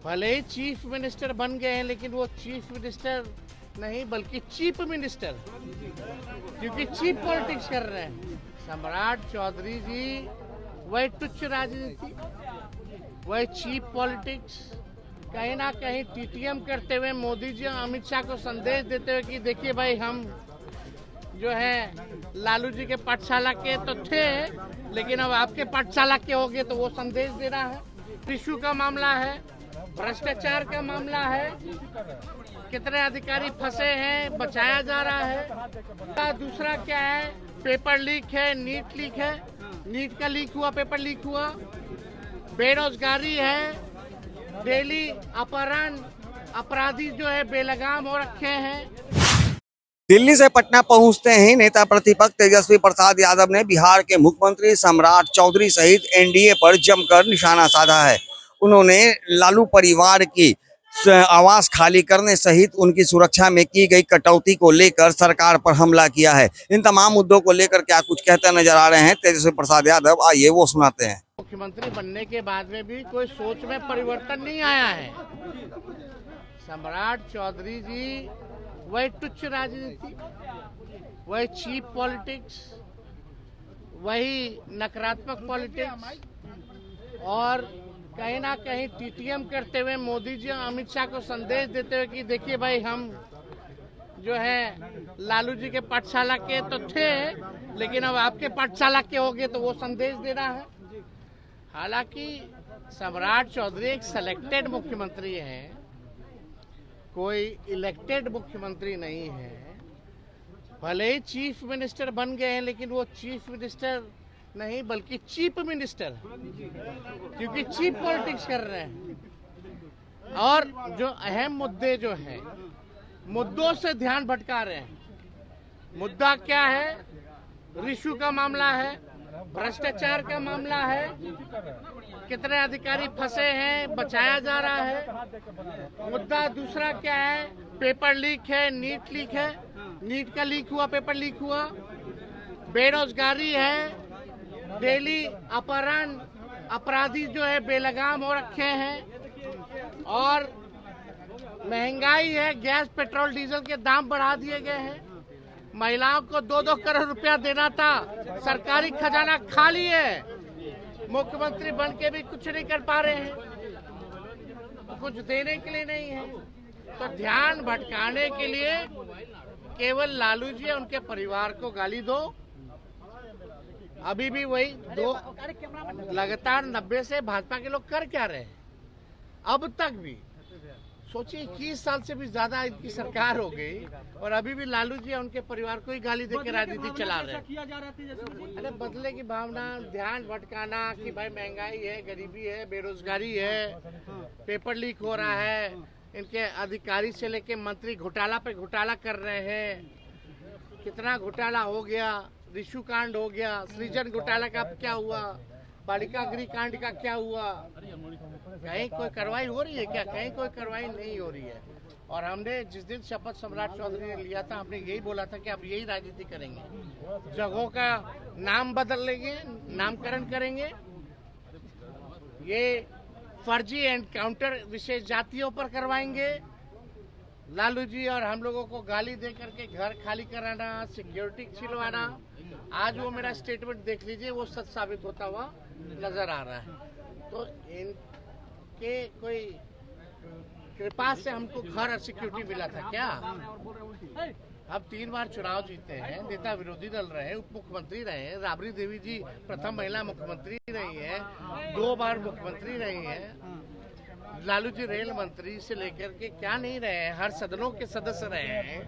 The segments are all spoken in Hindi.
भले ही चीफ मिनिस्टर बन गए हैं, लेकिन वो चीफ मिनिस्टर नहीं बल्कि चीफ मिनिस्टर, क्योंकि चीप पॉलिटिक्स कर रहे हैं। सम्राट चौधरी जी वही तुच्छ राजनीति, वही चीप पॉलिटिक्स, कहीं ना कहीं टीटीएम करते हुए मोदी जी और अमित शाह को संदेश देते हुए कि देखिए भाई, हम जो है लालू जी के पाठशाला के तो थे, लेकिन अब आपके पाठशाला के हो गए, तो वो संदेश देना है। इशू का मामला है, भ्रष्टाचार का मामला है, कितने अधिकारी फंसे हैं, बचाया जा रहा है। दूसरा क्या है, पेपर लीक है, नीट लीक है, नीट का लीक हुआ, पेपर लीक हुआ, बेरोजगारी है, डेली अपहरण, अपराधी जो है बेलगाम हो रखे हैं। दिल्ली से पटना पहुंचते ही नेता प्रतिपक्ष तेजस्वी प्रसाद यादव ने बिहार के मुख्यमंत्री सम्राट चौधरी सहित एनडीए पर जमकर निशाना साधा है। उन्होंने लालू परिवार की आवास खाली करने सहित उनकी सुरक्षा में की गई कटौती को लेकर सरकार पर हमला किया है। इन तमाम मुद्दों को लेकर क्या कुछ कहते नजर आ रहे हैं तेजस्वी प्रसाद यादव, आइए वो सुनाते हैं। मुख्यमंत्री बनने के बाद में भी कोई सोच में परिवर्तन नहीं आया है। सम्राट चौधरी जी वही तुच्छ राजनीति, वही चीप पॉलिटिक्स, वही नकारात्मक पॉलिटिक्स, और कहीं ना कहीं टीटीएम करते हुए मोदी जी और अमित शाह को संदेश देते हुए कि देखिए भाई, हम जो है लालू जी के पाठशाला के तो थे, लेकिन अब आपके पाठशाला के हो गए, तो वो संदेश देना है। हालांकि सम्राट चौधरी एक सिलेक्टेड मुख्यमंत्री है, कोई इलेक्टेड मुख्यमंत्री नहीं है। भले ही चीफ मिनिस्टर बन गए हैं, लेकिन वो चीफ मिनिस्टर नहीं बल्कि चीफ मिनिस्टर, क्योंकि चीप पॉलिटिक्स कर रहे हैं और जो अहम मुद्दे जो हैं, मुद्दों से ध्यान भटका रहे हैं। मुद्दा क्या है, रिशु का मामला है, भ्रष्टाचार का मामला है, कितने अधिकारी फंसे हैं, बचाया जा रहा है। मुद्दा दूसरा क्या है, पेपर लीक है, नीट लीक है, नीट का लीक हुआ, पेपर लीक हुआ, बेरोजगारी है, डेली अपहरण, अपराधी जो है बेलगाम हो रखे हैं, और महंगाई है, गैस पेट्रोल डीजल के दाम बढ़ा दिए गए हैं। महिलाओं को 2-2 करोड़ रुपया देना था, सरकारी खजाना खाली है। मुख्यमंत्री बन के भी कुछ नहीं कर पा रहे हैं, कुछ देने के लिए नहीं है। तो ध्यान भटकाने के लिए केवल लालू जी और उनके परिवार को गाली दो। अभी भी वही दो लगातार 90 से भाजपा के लोग कर क्या रहे हैं अब तक भी। सोचिए 21 साल से भी ज्यादा इनकी सरकार हो गई और अभी भी लालू जी उनके परिवार को ही गाली देकर राजनीति चला रहे हैं। अरे बदले की भावना, ध्यान भटकाना कि भाई महंगाई है, गरीबी है, बेरोजगारी है, पेपर लीक हो रहा है, इनके अधिकारी से लेके मंत्री घोटाला पे घोटाला कर रहे हैं। कितना घोटाला हो गया, रिशु कांड हो गया, सृजन घोटाला का क्या हुआ, बालिका गृह कांड का क्या हुआ, कहीं कोई कार्रवाई हो रही है क्या? कहीं कोई कार्रवाई नहीं हो रही है। और हमने जिस दिन शपथ सम्राट चौधरी ने लिया था, हमने यही बोला था कि अब यही राजनीति करेंगे, जगहों का नाम बदल लेंगे, नामकरण करेंगे, ये फर्जी एनकाउंटर विशेष जातियों पर करवाएंगे, लालू जी और हम लोगों को गाली दे करके घर खाली कराना, सिक्योरिटी छिलवाना। आज वो मेरा स्टेटमेंट देख लीजिए, वो सच साबित होता हुआ नजर आ रहा है। तो इनके कोई कृपा से हमको घर और सिक्योरिटी मिला था क्या? अब 3 बार चुनाव जीते हैं, नेता विरोधी दल रहे, उप मुख्यमंत्री रहे, राबड़ी देवी जी प्रथम महिला मुख्यमंत्री रही है, 2 बार मुख्यमंत्री रही है, लालू जी रेल मंत्री से लेकर के क्या नहीं रहे हैं, हर सदनों के सदस्य रहे हैं।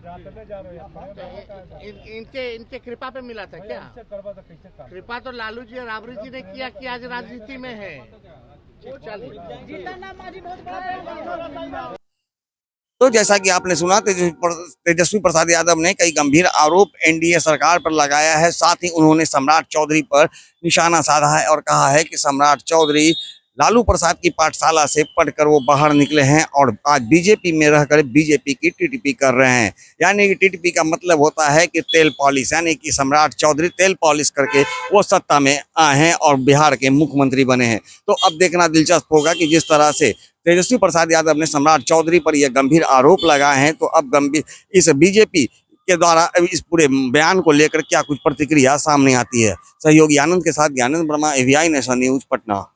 इनके कृपा पे मिला था क्या? कृपा तो लालू जी और राबड़ी जी ने किया कि आज राजनीति में है। तो जैसा कि आपने सुना, तेजस्वी प्रसाद यादव ने कई गंभीर आरोप एनडीए सरकार पर लगाया है। साथ ही उन्होंने सम्राट चौधरी पर निशाना साधा है और कहा है कि सम्राट चौधरी लालू प्रसाद की पाठशाला से पढ़कर वो बाहर निकले हैं और आज बीजेपी में रहकर बीजेपी की टीटीपी कर रहे हैं। यानी कि टीटीपी का मतलब होता है कि तेल पॉलिश, यानी कि सम्राट चौधरी तेल पॉलिश करके वो सत्ता में आए हैं और बिहार के मुख्यमंत्री बने हैं। तो अब देखना दिलचस्प होगा कि जिस तरह से तेजस्वी प्रसाद यादव ने सम्राट चौधरी पर यह गंभीर आरोप लगाए हैं, तो अब गंभीर इस बीजेपी के द्वारा इस पूरे बयान को लेकर क्या कुछ प्रतिक्रिया सामने आती है। सहयोगी आनंद के साथ Gyanendra Verma, AVI nation news, Patna.